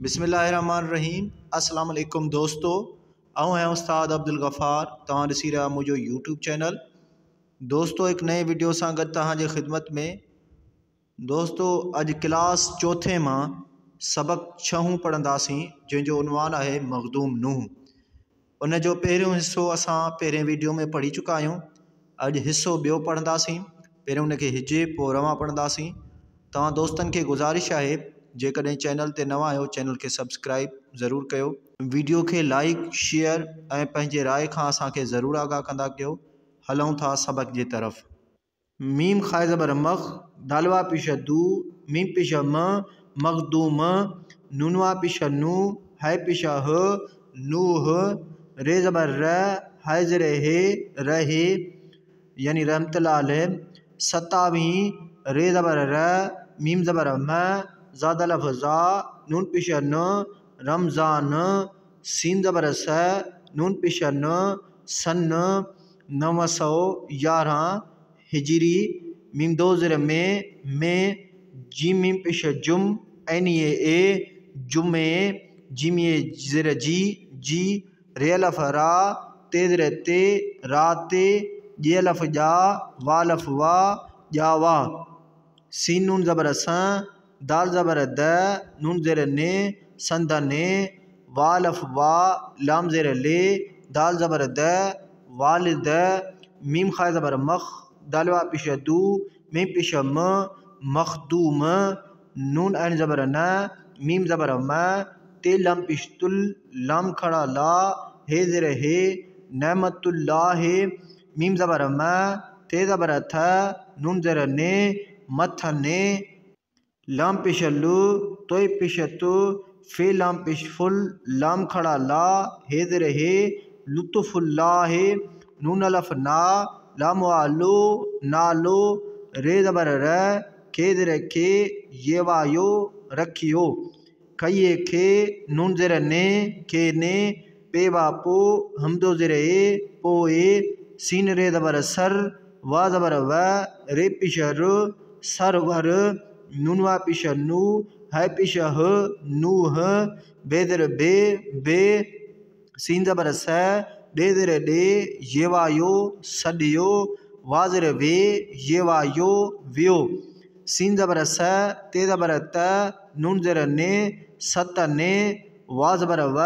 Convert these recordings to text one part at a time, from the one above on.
बिस्मिल्लाहिर्रहमानिर्रहीम। अस्सलाम वालेकुम दोस्तों, आऊँ हैं उस्ताद अब्दुल गफ़ार। तव्हां ॾिसी रहा मुझो यूट्यूब चैनल। दोस्तों एक नए वीडियो सां गॾु तव्हांजे ख़िदमत में। दोस्तों अॼु क्लास चौथे मां सबक 6 पढ़ंदासीं, जंहिंजो उनवान आहे मखदूम नूह। उन जो पहिरियों हिस्सो असां पहिरें वीडियो में पढ़ी चुका आहियूं। अॼु हिस्सो ॿियो पढ़ंदासीं। पहिरियों उनखे हिजे पोइ रवां पढ़ंदासीं। तव्हां दोस्तनि खे गुज़ारिश आहे, जेकॾहिं चैनल ते नवां आहियो चैनल खे सब्सक्राइब ज़रूरु कयो, वीडियो खे लाइक शेयर ऐं पंहिंजे राय खां असांखे ज़रूरु आगाह कंदा कयो। हलूं था सबक जे तरफ़। मीम खाए ज़बर मख, दालवा पिश दू, मीम पिश म, मखदूम, नूनवा पिश नू, है पिश ह, नूह, रे ज़बर र, है ज़र हे, रहे यानी रहमतुल्लाह अलैह। 27 रे ज़बर र, मीम ज़बर म, ज़ादा लफ़ज़ा, नून पिश न, रमज़ान, सीन ज़बर स, नून पिश न, सन, 911 हिजरी, मीम दो ज़र में, जीम मीम पिश जुम, ऐनिए ए, जुमे, जीमिए ज़र जी, रे अलफ़ रा, ते ज़र ते, राते, जे अलफ़ जा, वालफ़ वा, जावा, सीन नून ज़बर स, दाल ज़बर द, नून ज़ेर ने, संदने, वालफ़ वा, लाम ज़ेर ले, दाल ज़बर द, वालिद, मीम खाए ज़बर मख, दालवा पिश दू, मीम पिश म, मखदूम, नून ऐन ज़बर न, मीम ज़बर म, ते लम पिश तुल, लाम खड़ा ला, हे ज़ेर हे, नेमतुल्लाह, मीम ज़बर म, ते ज़बर थ, नून ज़ेर ने, मथने, लाम पिश लु, तोय पिश तु, फे लाम पिश फुल, लाम खड़ा ला, हे ज़ेर हे, लुत्फ़ुल्लाह, नून अलफ़ ना, लाम वालो, नालो, रे ज़बर र, के ज़ेर के, ये वायो, रखियो, कइए खे, नून ज़ेर ने, के ने, पे वापो, हमदो ज़ेर ए, पोए, सीन रे ज़बर सर, वा ज़बर व, रे पिश र, सरवर, नूनवा पिश नू, है पिश ह, नूह, बेदर बे, सीन ज़बर स, डे ज़र डे, ये वायो, सडियो, वाज़र वे, ये वायो, वियो, सीन ज़बर स, ते ज़बर त, नून ज़र ने, सतने, वा ज़बर व,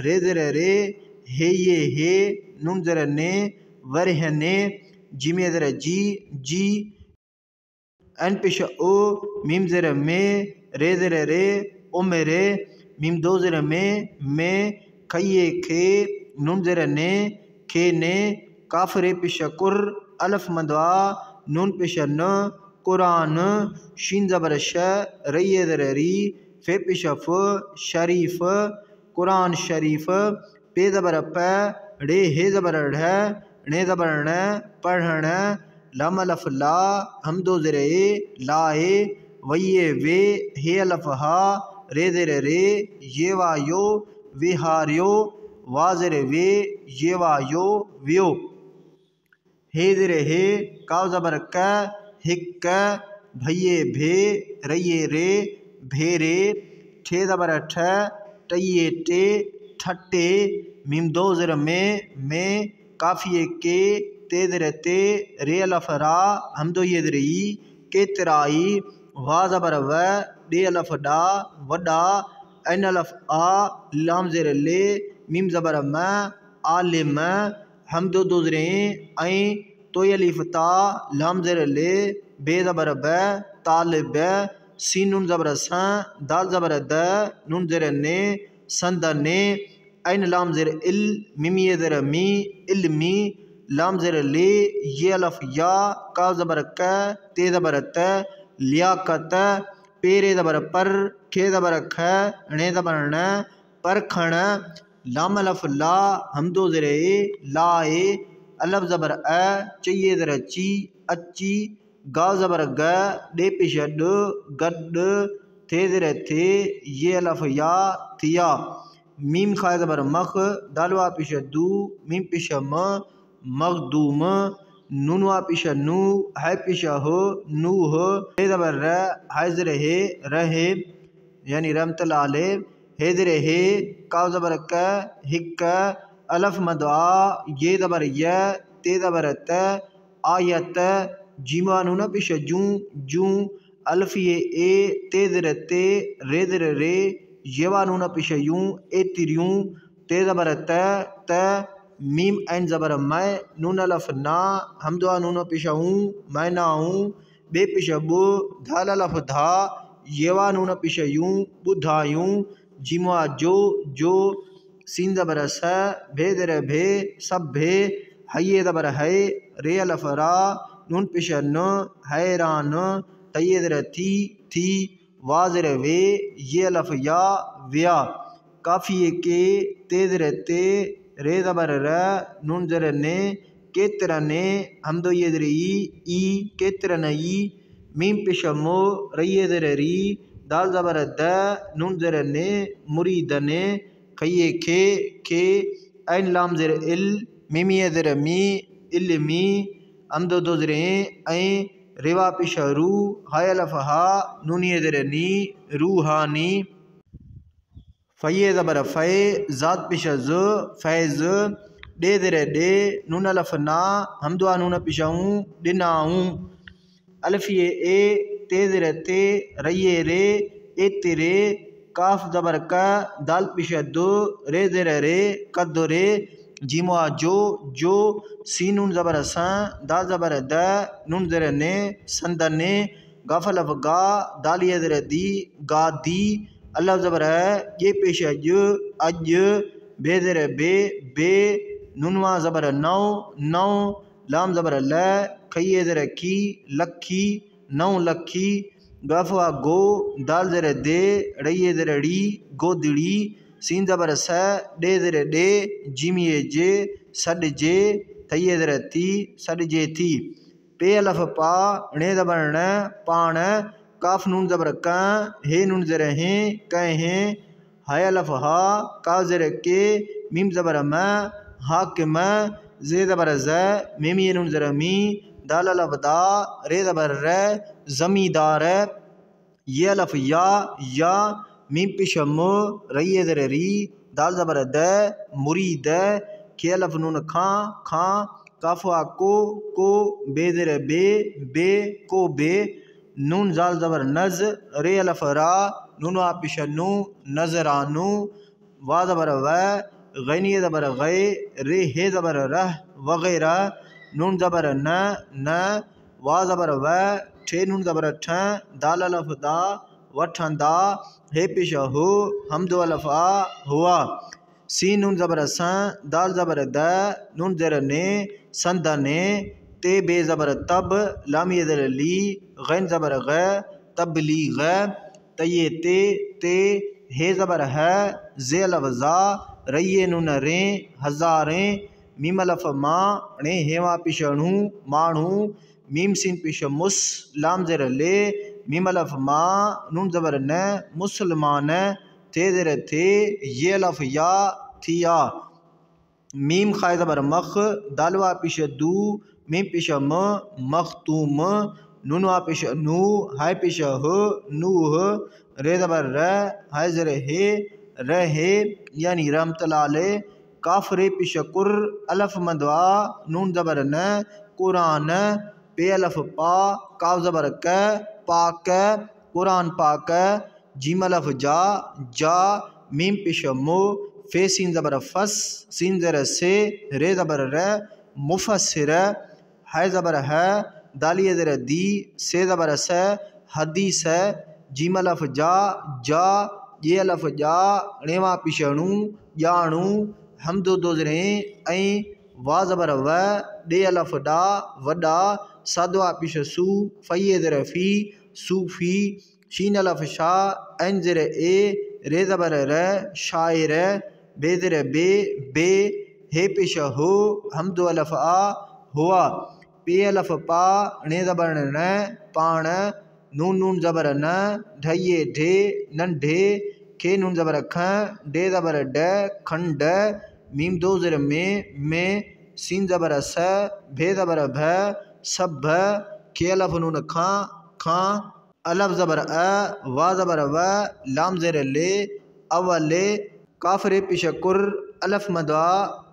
रे ज़र रे, हे ये हे, नून ज़र ने, वरहने, जिमे ज़र जी, एन पिश ओ, मीम ज़र में, रे ज़र रे, उमेरे, मीम दो ज़र में, कइए खे, नून ज़र ने, खे ने, काफ रे पिश कुर, अलफ मदवा, नून पिश न, कुरान, शीन ज़बर श, रइए ज़र री, फे पिश फ, शरीफ, कुरान शरीफ, पे ज़बर प, रे हे ज़बर ढ, ने ज़बर न, पढ़ण, लम अलफ़ ला, हम दो ज़र ए, लाए, वइए वे, हे अलफ़ हा, रे ज़र रे, ये वायो, विहारियो, वा ज़र वे, ये वायो, वियो, हे ज़र हे, काव ज़बर क, हिक, भइए भे, रइए रे, भेरे, ठे ज़बर ठ, टइए टे, ठट्टे, मीम दो ज़र में, काफिए के, ते ज़र ते, रे अलफ़ रा, हमदो ये ज़र ई, केतराई, वा ज़बर व, डे अलफ़ डा, वडा, ऐन अलफ़ आ, लाम ज़र ले, मीम ज़बर म, आलिम, हमदो दो ज़र ऐं, तोय अलिफ ता, लाम ज़र ले, बे ज़बर ब, तालिब, सीन नून ज़बर स, दाल ज़बर द, नून ज़र ने, संदने, ऐन लाम ज़र इल, मिमिए ज़र मी, इल्मी, लाम ज़र ले, ये अलफ़ या, का ज़बर क, ते ज़बर त, लियाकत, पेरे ज़बर पर, खे ज़बर ख, ने ज़बर न, परखण, लाम अलफ़ ला, हमदो ज़र ए, लाए, अलफ़ ज़बर अ, चइए ज़र ची, अची, गा ज़बर ग, डे पिश ड, गड, थे ज़र थे, ये अलफ़ या, थिया, मीम खाए ज़बर मख, दालवा पिश दू, मीम पिश म, मखदूम, नूनवा पिश नू, है पिश हो, नूह, रे ज़बर र, है ज़र हे, रहे यानी रहमतुल्लाह अलैह, हे ज़ेर हे काफ ज़बर क हिक अलफ मद आ ये ज़बर य ते ज़बर त आयत जीमा नून पेश जूं जूं अल्फ ये ए ते ज़ेर ते रे ज़ेर रे येवा नून पेश यूं ए तिरियूं ते ज़बर त मीम ऐन ज़बर मैं नून अल्फ ना हमदुआ नून पेश हूँ मैं ना हूँ बे पेश बु धाल अल्फ धा येवा नून पेश यूं बुधायूं जीमा जो सीन ज़बर स भे ज़ेर भे सब भे हये ज़बर है रे अल्फ रा नून पेश न हैरान तये ज़ेर थी वा ज़ेर वे ये अल्फ या व्या काफिए के ते ज़ेर ते रे ज़बर र नून ज़ेर ने केतर ने हमदो ये ज़ेर ई केतर नई मीम पेश मो रये ज़ेर री दाल ज़बर द नून ज़ेर ने मुरीद ने खये खे ऐन लाम ज़ेर इल मिमी ज़ेर मी इल्मी हमदो दो ज़ेर ऐं रेवा पेश रू हाय अल्फ हा नूनिये ज़ेर नी रूहानी फ़ये ज़बर फ़े ज़ात पेश ज़ फैज़ डे ज़ेर डे नून अल्फ ना हमदुआ नून पेश हूँ डिनाऊं अल्फ ये ए ते ज़ेर ते रये रे ए तेरे काफ ज़बर क दाल पेश दो रे ज़ेर रे कद रे जीमा जो सी नून ज़बर स दाल ज़बर द नून ज़ेर ने संदने गाफ अल्फ गा दाल ये ज़ेर दी गा दी अल्लाह ज़बर है ये पेश अज बे ज़ेर बे नूनवा ज़बर नौ लाम ज़बर ल खये ज़ेर की लखी नौ लखी गफवा गो दाल ज़ेर दे रये ज़ेर ड़ी गोदड़ी सीन ज़बर स डे ज़ेर डे जीमिए जे सड जे थये ज़ेर थी सड जे थी पे अल्फ पा णे ज़बर न पाण काफ नून ज़बर क हे नून ज़ेर हैं कहें हाय अल्फ हा काफ ज़ेर के मीम ज़बर म हाकिम जे ज़बर ज़ मीम ये नून ज़ेर मी दाल अल्फ दा रे ज़बर र ज़मीदार ये अल्फ या मीम पेश मो रये ज़ेर री दाल ज़बर द मुरीद के अल्फ नून खां काफवा को बे ज़ेर बे को बे नून जाल ज़बर नज रे अल्फ रा नून वा पेश नू नजरानू वा ज़बर व गैनी ज़बर गए रे हे ज़बर रह वगैरह नून ज़बर न वा ज़बर व ठे नून ज़बर ठ दाल अल्फ दा वठंदा हे पेश हो हमदो अल्फ आ हुआ सी नून ज़बर स दाल ज़बर द नून ज़ेर ने संद ने ते बे ज़बर तब लामी ज़ेर ली गैन ज़बर ग तबलीग तये ते हे ज़बर है जे अल्फ ज़ा रये नून रे हज़ारें मीम अल्फ मां णे हेवा पेश णू माण्हू मीम सीन पेश मुस लाम ज़ेर ले मीम अल्फ मां नून ज़बर न मुसलमान थे ज़ेर थे ये अल्फ या थिया मीम खाय ज़बर मख दालवा पेश दू मीम पेश म मखतूम नूनवा पेश नू हाय पेश ह नूह रे ज़बर र हाय ज़ेर हे रहे यानी रहमतुल्लाह काफ रे पेश कुर अल्फ मदवा नून ज़बर न कुरान पे अल्फ पा काफ ज़बर क पाक कुरान पाक जीम अल्फ जा मीम पेश मो फे सीन ज़बर फस सीन ज़ेर से रे ज़बर र मुफस्सिर है ज़बर है दालिए ज़ेर दी से ज़बर से हदीस जीम अल्फ जा ये अल्फ जा णेवा पिशणू जाणू हमदो दो ज़रे ऐं वा ज़बर व डे अल्फ डा वडा सादवा पिश सू फ़ये ज़ेर फी सूफी शीन अल्फ शा ऐन ज़ेर ए रे ज़बर र शायर बे ज़ेर बे हे पेश हो हमदो अल्फ आ हुआ पे अल्फ पा णे ज़बर न पाण नून ज़बर न ढये ढे नंढे खे नून ज़बर ख डे ज़बर ड खंड मीम दो ज़ेर में सीन ज़बर स भे ज़बर भ सब खे अल्फ नून खां अल्फ ज़बर अ वा ज़बर व लाम ज़ेर ले अवले काफरे पेश कुर अलफ मदवा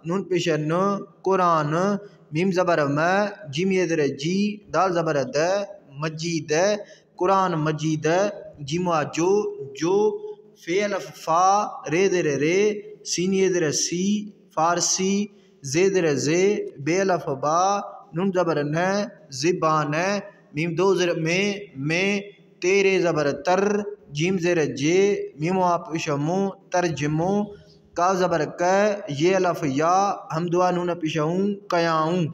नून पेश न कुरान मीम ज़बर म जीम ये ज़ेर जी दाल ज़बर द मजीद कुरान मजीद जीमा जो फे अलफ फा रे ज़ेर रे सीन ये ज़ेर सी फारसी जे ज़ेर जे बे अलफ बा नून ज़बर न ज़िबान मीम दो ज़ेर में तेरे ज़बर तर जीम ज़ेर जे मीम पेश मु तर्जमो का ज़बर क ये अलफ या हमदुआ नून पेश कयाऊँ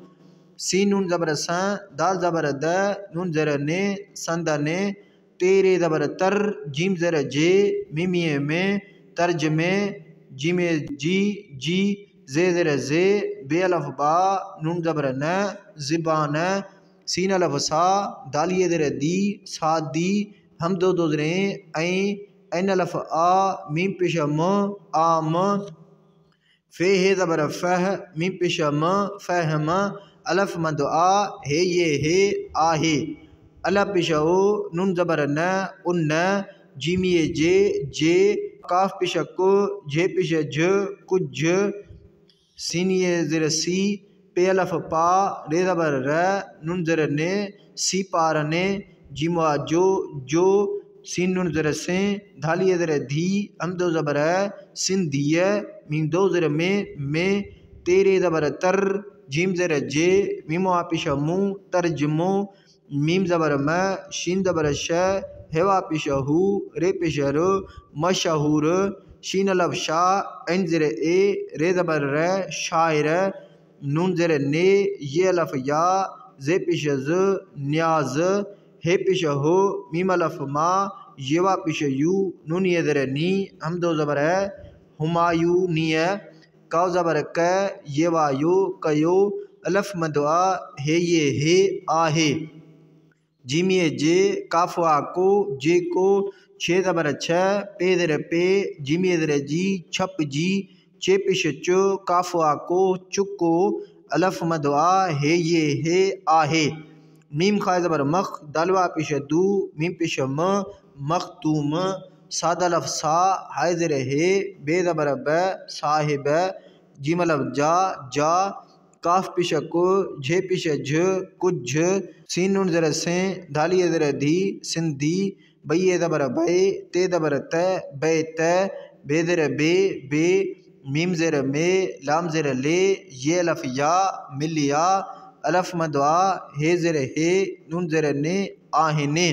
सीन नून ज़बर स दाल ज़बर द नून ज़ेर ने संदने तेरे ज़बर तर जीम ज़ेर जे मीमिए में तर्जमे जीमे जी जे ज़ेर जे बे अलफ बा नून ज़बर न ज़िबान सीन अलफ सा दालिए ज़ेर दी सादी हम दो ज़रे ऐन अलफ आ मीम पेश म आम फे हे ज़बर फह मीम पेश म फहम अलफ मद आ हे ये हे आहे अलफ पेश ओ नून ज़बर न उन जीमिए जे काफ पेश को जे पेश ज कुछ सीनिए ज़ेर सी पे अलफ पा रे ज़बर र नून ज़ेर ने सी पार ने जीमा जो सीन नून ज़ेर से धालिए ज़ेर धी हम दो ज़बर सिंधिय मीम दो ज़ेर में तेरे ज़बर तर जीम ज़ेर जे मीमो पेश मु तर्जमो मीम ज़बर म शीन ज़बर श हेवा पेश हु रे पेश रो मशहूर शीन अलफ शाह एन ज़ेर ए रे ज़बर र शायर नून ज़ेर ने ये अलफ या जे पेश ज न्याज हे पेश हो मीम अलफ मा येवा पेश यू नून ये ज़ेर नी हम दो ज़बर हुमायूं निय का ज़बर क येवा यो कयो अलफ मदवा हे ये हे आहे जीमिए जे काफवा को जे को छे ज़बर छ पे ज़ेर पे जीमिए ज़ेर जी छप जी चे पेश चो काफवा को चुको अलफ मदवा हे ये हे आहे मीम खा ज़बर मख दालवा पेश दू मीम पेश म मखतूम सादा अलफ सा हाय ज़ेर हे बे ज़बर ब साहिब जीम अलफ जा काफ पेश को झे पेश झ कुछ सीन नून ज़ेर से धालिए ज़ेर धी सिंधी बइए ज़बर बे ते ज़बर त बे त बे ज़ेर बे मीम ज़ेर में लाम ज़ेर ले ये अलफ या मिलिया अलफ मदवा हे ज़ेर हे नून ज़ेर ने आहिने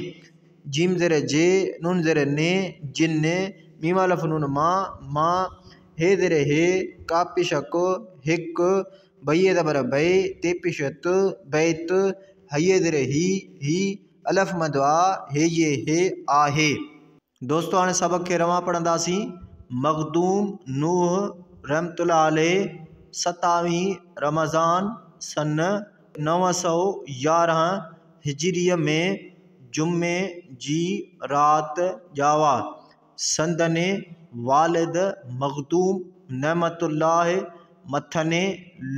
जीम ज़ेर जे नून ज़ेर ने जिन्ने मीम अलफ नून मा हे ज़ेर हे का पेश को हिक बइए ज़बर बे ते पेश त बैत हये ज़ेर ही अलफ मदवा हे ये हे आहे दोस्तों हाणे सबक खे रवां पढ़ंदासीं मखदूम नूह रहमतुल्लाह अलैह 27 रमज़ान सन 911 हिजरीअ में जुम्मे जी रात जावा संदने वालिद मखदूम नेमतुल्लाह मथने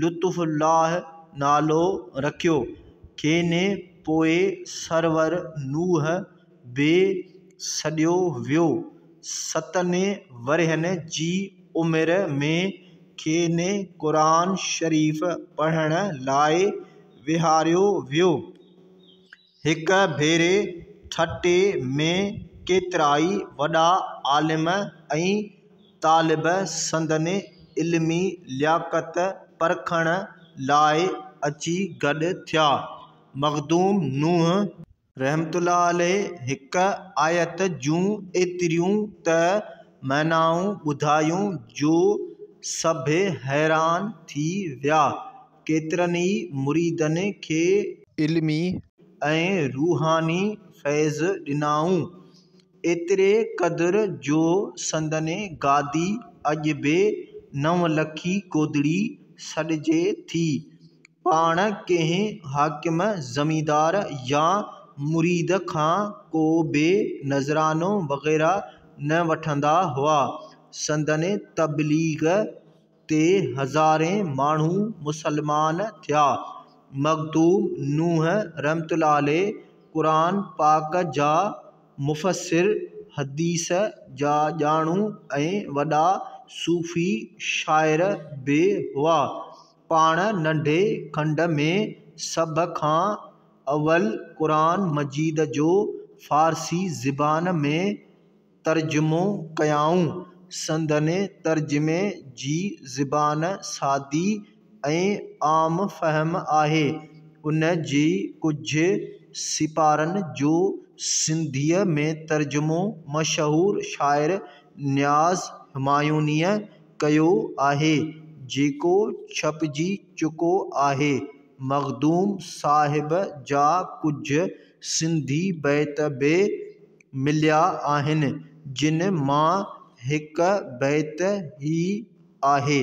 लुत्फ़ुल्लाह नालो रखियो खेने पोए सरवर नूह बे सॾियो वियो 7 वरहनि जी उमिरि में खेने क़ुरान शरीफ़ पढ़ण लाइ विहारियो वियो हिक भेरे ठटे में केतिराई वॾा आलिम ऐं तालिब संदने इल्मी लियाक़त परखण लाइ अची गॾु थिया मखदूम नूह रहमतुल्लाह अलैह हिक आयत जूं एतिरियूं त मनाऊं ॿुधायूं जो सभु हैरान थी विया केतिरनि ई मुरीदनि खे इल्मी ऐं रूहानी फैज़ ॾिनाऊं एतिरे क़दुरु जो संदने गादी अॼु बि 9 लखी गोदड़ी सॾिजे थी पाण कंहिं हाकिम ज़मींदार या मुरीद खां को बि नज़रानो वग़ैरह न वठंदा हुआ संदने तबलीग ते हज़ारे माण्हू मुसलमान थिया मखदूम नूह रहमतुल्लाह अलैह क़ुरान पाक जा मुफ़स्सिर हदीस जा ॼाणू ऐं वॾा सूफ़ी शाइर बि हुआ। पाण नंढे खंड में सभ खां अवल क़ुरान मजीद जो फ़ारसी ज़बान में तर्जुमो कयाऊं। संदनि तर्जुमे जी ज़बान सादी ऐं आम फ़हम आहे। उन जी कुझु सिपारनि जो सिंधीअ में तर्जुमो मशहूरु शाइर नियाज़ हुमायूनीअ कयो आहे, जेको छपिजी चुको आहे। मख़दूम साहिब जा कुझु सिंधी बैत बि मिलिया आहिनि, जिन मां हिकु बैत ही आहे।